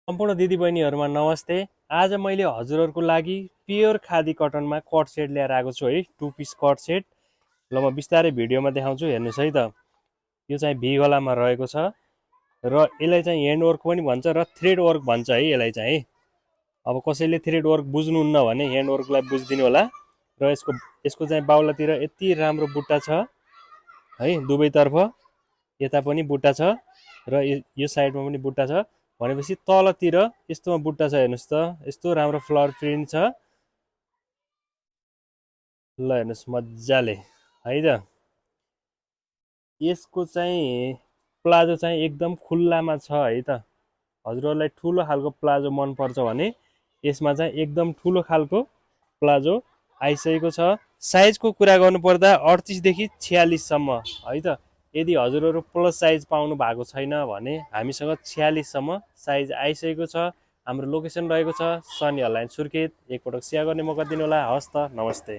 सम्पूर्ण दिदीबहिनीहरुमा नमस्ते। आज मैले हजुरहरुको लागि प्योर खादी कटनमा कट सेट ल्याएर आएको छु है, टु पिस कट सेट। ल म बिस्तारै भिडियोमा देखाउँछु, हेर्नुस् है त। यो चाहिँ भी गलामा रहेको छ र यसलाई चाहिँ ह्यान्ड वर्क पनि भन्छ र थ्रेड वर्क भन्छ है यसलाई चाहिँ है। अब कसैले थ्रेड वर्क बुझ्नुहुन्न भने ह्यान्ड वर्कलाई बुझिदिनु होला। र यसको चाहिँ बाहुलातिर यति राम्रो बुट्टा छ है, दुवैतर्फ। यता पनि बुट्टा छ र यो साइडमा पनि बुट्टा छ। भनेपछि तलतिर यस्तोमा बुट्टा छ, हेर्नुस् त। यस्तो राम्रो फ्लावर प्रिन्ट छ। ल हेर्नुस् मजाले है त। यसको चाहिँ प्लाजो चाहिँ एकदम खुल्लामा छ है त। हजुरहरुलाई ठुलो खालको प्लाजो मन पर्छ भने यसमा चाहिँ एकदम ठुलो खालको प्लाजो आइसकेको छ। साइजको कुरा गर्नुपर्दा 38 देखि 46 सम्म है त। यदि हजुरहरु प्लस साइज पाउनु भएको छैन भने हामीसँग 46 सम्म साइज आइसकेको छ। हाम्रो लोकेसन रहेको छ सनी अनलाइन सुर्खेत। एकपटक शेयर गर्ने मौका दिनु होला। हस्त नमस्ते।